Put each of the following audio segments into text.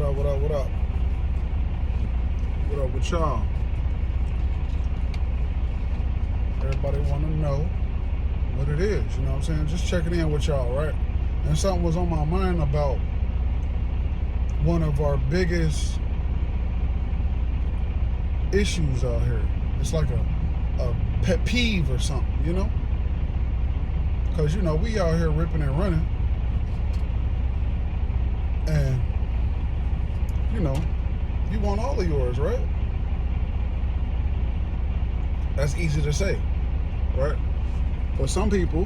What up, what up, what up? What up with y'all? Everybody want to know what it is, you know what I'm saying? Just checking in with y'all, right? And something was on my mind about one of our biggest issues out here. It's like a pet peeve or something, you know? Because, you know, we out here ripping and running. And, you know, you want all of yours, right? That's easy to say, right? But some people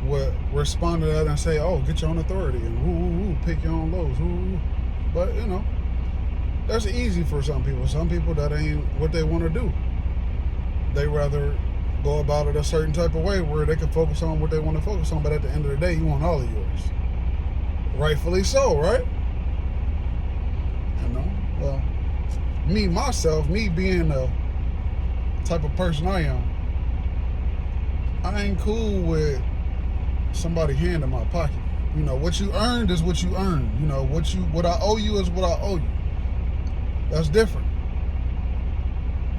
would respond to that and say, oh, get your own authority and pick your own loads. But, you know, that's easy for some people. Some people, that ain't what they want to do. They rather go about it a certain type of way where they can focus on what they want to focus on, but at the end of the day, you want all of yours. Rightfully so, right? You know, well, me being the type of person I am, I ain't cool with somebody hand in my pocket. You know, what you earned is what you earned. You know, what I owe you is what I owe you. That's different.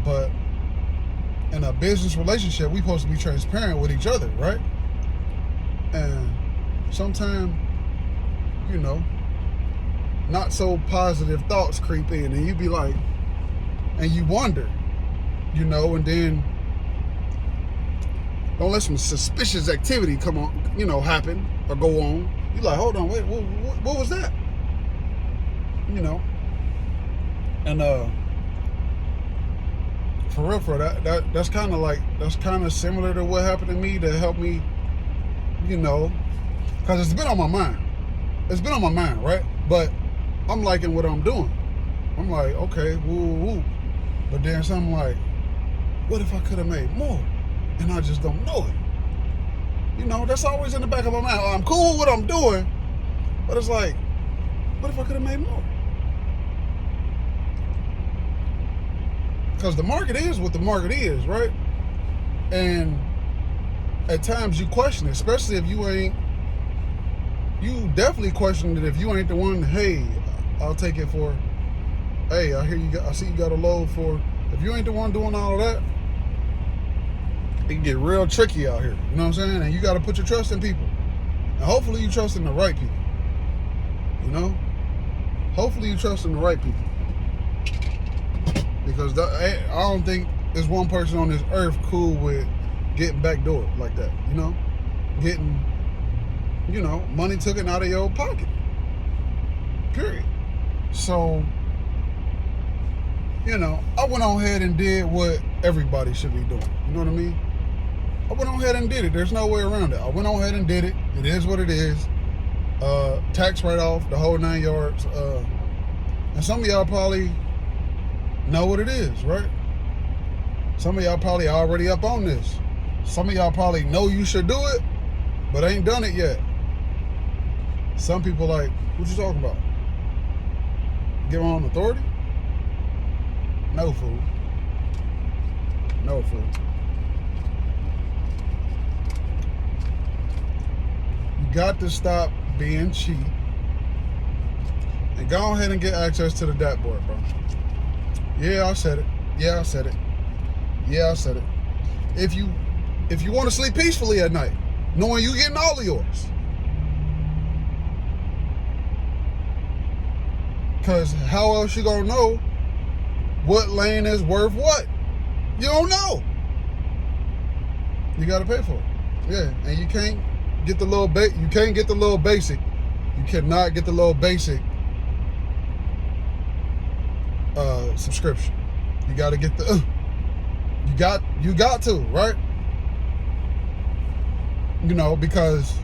But in a business relationship, we supposed to be transparent with each other, right? And sometimes, you know, not so positive thoughts creep in, and you be like, and you wonder, you know, and then don't let some suspicious activity come on, you know, happen or go on. You like, hold on, wait, what was that? You know, and for real, that's kind of similar to what happened to me to help me, you know, because it's been on my mind. It's been on my mind, right? But I'm liking what I'm doing. I'm like, okay, woo. But then something like, what if I could have made more? And I just don't know it. You know, that's always in the back of my mind. I'm cool with what I'm doing, but it's like, what if I could have made more? Because the market is what the market is, right? And at times you question it, especially if you definitely question it if you ain't the one, hey, I'll take it for, hey, I see you got a load for, if you ain't the one doing all of that, it can get real tricky out here, you know what I'm saying? And you got to put your trust in people. And hopefully you trust in the right people, you know? Hopefully you trust in the right people. Because I don't think there's one person on this earth cool with getting backdoored like that, you know? Getting, you know, money taken out of your pocket. Period. So, you know, I went on ahead and did what everybody should be doing. You know what I mean? I went on ahead and did it. There's no way around it. I went on ahead and did it. It is what it is. Tax write-off, the whole 9 yards. And some of y'all probably know what it is, right? Some of y'all probably already up on this. Some of y'all probably know you should do it, but ain't done it yet. Some people like, what you talking about? Give my own authority? No, fool. No, fool. You got to stop being cheap and go ahead and get access to the DAT board, bro. Yeah, I said it. Yeah, I said it. Yeah, I said it. If you want to sleep peacefully at night, knowing you getting all of yours. Because how else you gonna know what lane is worth what? You don't know. You gotta pay for it. Yeah, and you can't get the little you can't get the little basic. You cannot get the little basic subscription. You gotta get the you got to, right? You know, because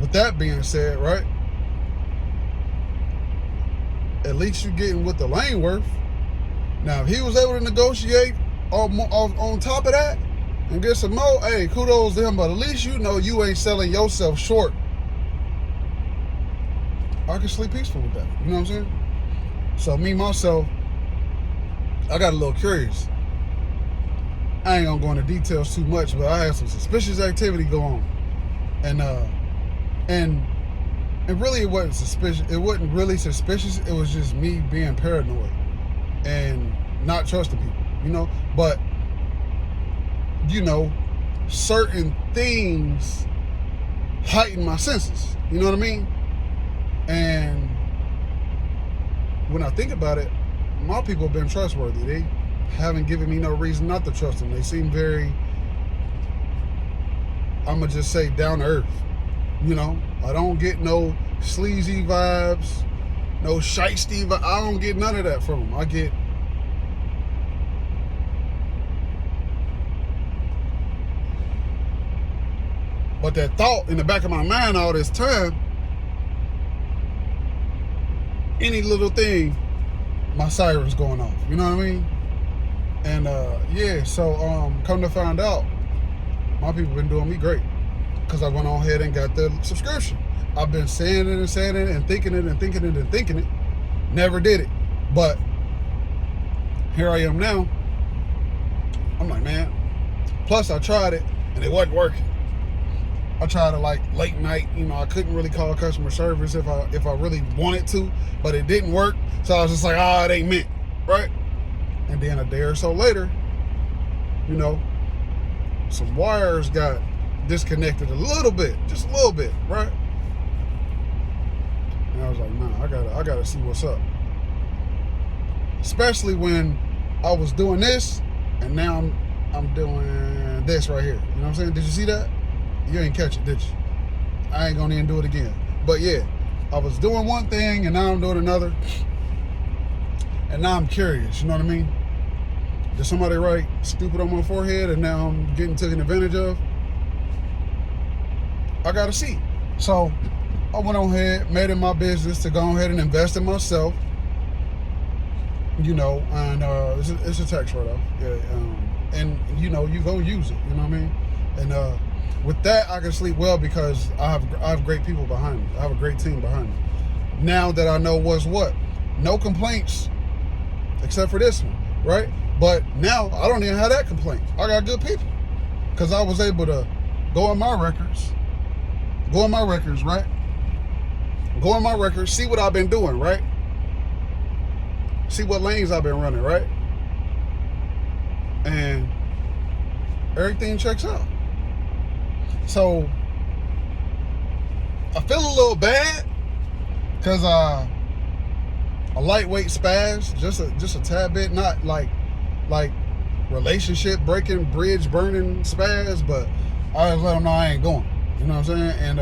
with that being said, right? At least you're getting what the lane worth. Now, if he was able to negotiate on top of that and get some more, hey, kudos to him. But at least you know you ain't selling yourself short. I can sleep peaceful with that. You know what I'm saying? So me, myself, I got a little curious. I ain't gonna go into details too much, but I had some suspicious activity go on. And And really, it wasn't suspicious. It wasn't really suspicious. It was just me being paranoid and not trusting people, you know. But, you know, certain things heighten my senses, you know what I mean? And when I think about it, my people have been trustworthy. They haven't given me no reason not to trust them. They seem very, I'm going to just say, down to earth. You know, I don't get no sleazy vibes, no shiesty vibes. I don't get none of that from them. I get but that thought in the back of my mind all this time, any little thing, my siren's going off. You know what I mean? And yeah, so come to find out, my people been doing me great because I went on ahead and got the subscription. I've been saying it and saying it and thinking it and thinking it and thinking it. Never did it. But here I am now. I'm like, man. Plus I tried it and it wasn't working. I tried it like late night, you know, I couldn't really call customer service if I really wanted to, but it didn't work. So I was just like, it ain't meant, right? And then a day or so later, you know, some wires got disconnected a little bit, just a little bit, right? And I was like, nah, I gotta see what's up. Especially when I was doing this and now I'm doing this right here. You know what I'm saying? Did you see that? You ain't catch it, did you? I ain't gonna even do it again. But yeah, I was doing one thing and now I'm doing another. And now I'm curious, you know what I mean? Did somebody write stupid on my forehead and now I'm getting taken advantage of? I gotta see. So I went on ahead, made it my business to go ahead and invest in myself. You know, and it's a tax write-off. Yeah, and you know, you gonna use it, you know what I mean? And with that, I can sleep well because I have great people behind me. I have a great team behind me. Now that I know what's what. No complaints except for this one, right? But now I don't even have that complaint. I got good people because I was able to go in my records, right? Go in my records, see what I've been doing, right? See what lanes I've been running, right? And everything checks out. So I feel a little bad because a lightweight spaz, just a tad bit, not like relationship breaking, bridge burning spaz, but I just let them know I ain't going. You know what I'm saying?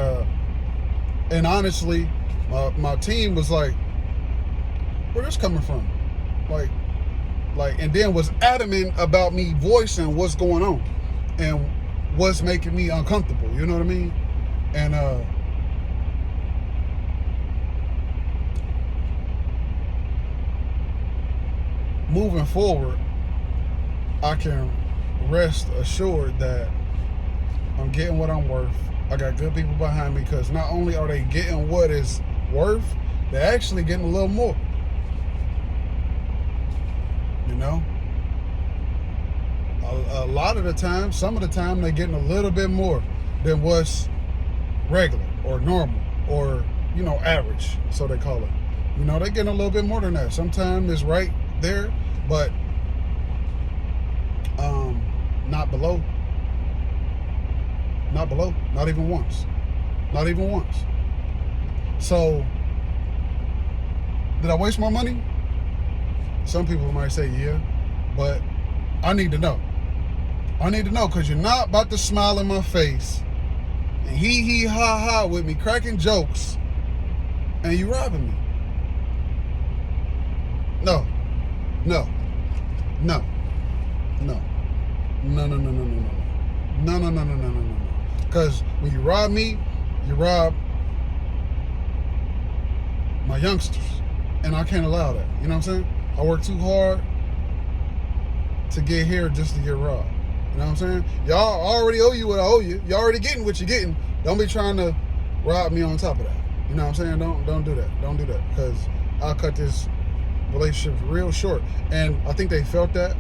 And honestly, my team was like, where this coming from? Like, and then was adamant about me voicing what's going on and what's making me uncomfortable. You know what I mean? And moving forward, I can rest assured that I'm getting what I'm worth. I got good people behind me because not only are they getting what is worth, they're actually getting a little more. You know? A lot of the time, some of the time, they're getting a little bit more than what's regular or normal or, you know, average, so they call it. You know, they're getting a little bit more than that. Sometimes it's right there, but not below. Not below. Not even once. Not even once. So, did I waste my money? Some people might say, yeah, but I need to know. I need to know because you're not about to smile in my face and hee ha ha with me, cracking jokes, and you robbing me. No. No. No. No. No, no, no, no, no, no. No, no, no, no, no, no, no. Because when you rob me, you rob my youngsters. And I can't allow that. You know what I'm saying? I work too hard to get here just to get robbed. You know what I'm saying? Y'all already owe you what I owe you. Y'all already getting what you're getting. Don't be trying to rob me on top of that. You know what I'm saying? Don't do that. Don't do that. Because I'll cut this relationship real short. And I think they felt that.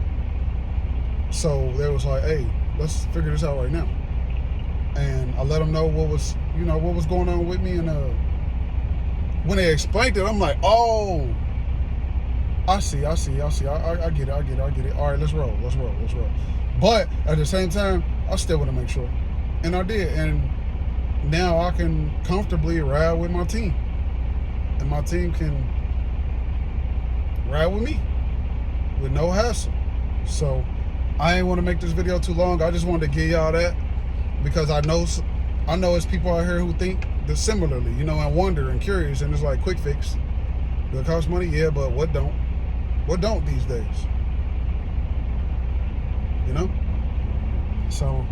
So they was like, hey, let's figure this out right now. And I let them know what was going on with me, and when they explained it, I'm like, oh, I see. I get it. All right, let's roll. But at the same time, I still want to make sure. And I did. And now I can comfortably ride with my team. And my team can ride with me with no hassle. So I ain't want to make this video too long. I just wanted to give y'all that because I know it's people out here who think that similarly, you know, and wonder and curious, and it's like quick fix. Does it cost money? Yeah, but what don't? What don't these days? You know? So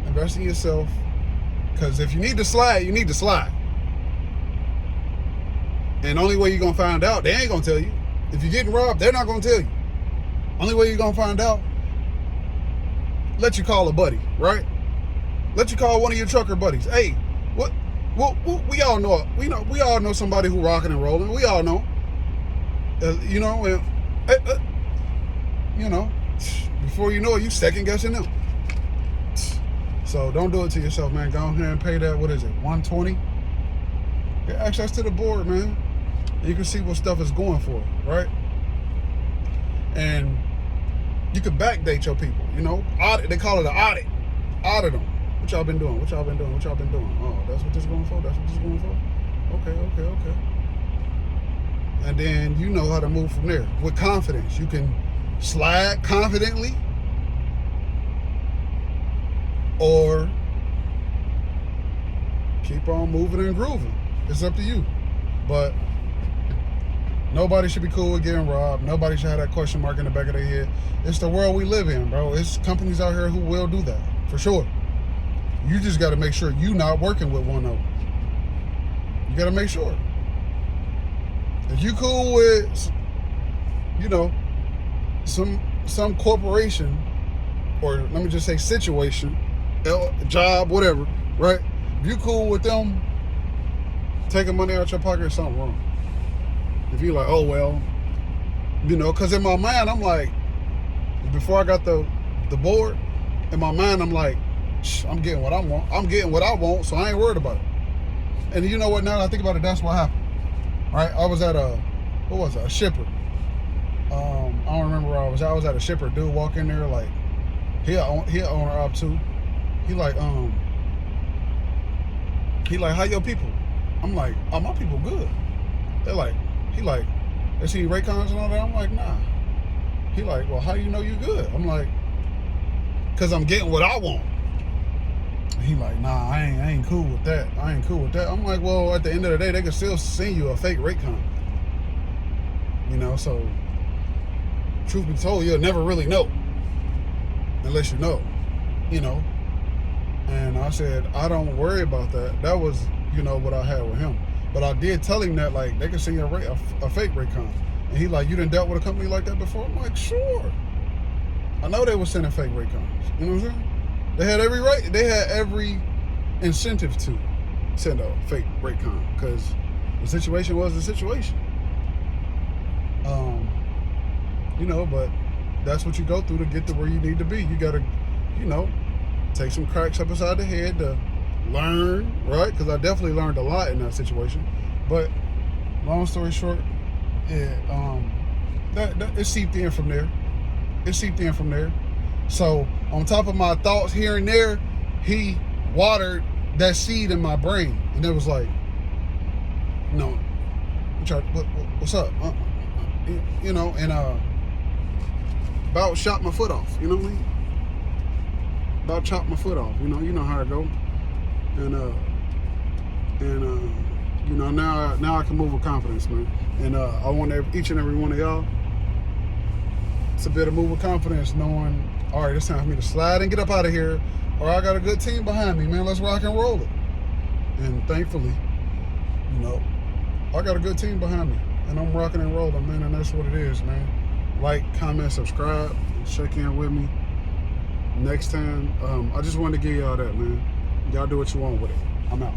invest in yourself, because if you need to slide, you need to slide. And the only way you're going to find out, they ain't going to tell you. If you're getting robbed, they're not going to tell you. Only way you're going to find out, let you call a buddy, right? Let you call one of your trucker buddies. Hey, what we all know. We all know somebody who rocking and rolling. We all know. You know, before you know it, you second guessing them. So don't do it to yourself, man. Go ahead and pay that, what is it, $120? Get access to the board, man. You can see what stuff is going for, right? And you can backdate your people, you know. Audit, they call it an audit. Audit them. What y'all been doing? Oh, that's what this is going for? Okay. And then you know how to move from there with confidence. You can slide confidently or keep on moving and grooving. It's up to you. But nobody should be cool with getting robbed. Nobody should have that question mark in the back of their head. It's the world we live in, bro. It's companies out here who will do that, for sure. You just got to make sure you're not working with one of them. You got to make sure. If you cool with, you know, some corporation, or let me just say situation, job, whatever, right? If you cool with them taking money out your pocket, there's something wrong. If you're like, oh, well, you know, because in my mind, I'm like, before I got the board, in my mind, I'm like, I'm getting what I want. I'm getting what I want, so I ain't worried about it. And you know what? Now that I think about it, that's what happened. Right? I was at a shipper. I don't remember where I was. I was at a shipper. Dude walk in there like, he a owner up too. He like, how your people? I'm like, oh, my people good. They're like, they see Raycons and all that? I'm like, nah. He like, well, how do you know you good? I'm like, cause I'm getting what I want. He like, nah, I ain't cool with that. I'm like, well, at the end of the day, they can still send you a fake Raycon. You know, so truth be told, you'll never really know unless you know, you know. And I said, I don't worry about that. That was, you know, what I had with him. But I did tell him that, like, they can send you a fake Raycon. And he like, you done dealt with a company like that before? I'm like, sure. I know they were sending fake Raycons. You know what I'm saying? They had every incentive to send a fake Raycon because the situation was the situation. You know, but that's what you go through to get to where you need to be. You gotta, you know, take some cracks up inside the head to learn, right? Because I definitely learned a lot in that situation. But long story short, yeah, that it seeped in from there. So on top of my thoughts here and there, he watered that seed in my brain, and it was like, no, what's up? You know, and about shot my foot off. You know what I mean? About chopped my foot off. You know how it go. And you know, now I can move with confidence, man. And I want each and every one of y'all to be able to move with confidence, knowing, all right, it's time for me to slide and get up out of here, or I got a good team behind me, man. Let's rock and roll it. And thankfully, you know, I got a good team behind me, and I'm rocking and rolling, man. And that's what it is, man. Like, comment, subscribe, check in with me next time. I just wanted to give y'all that, man. Y'all do what you want with it. I'm out.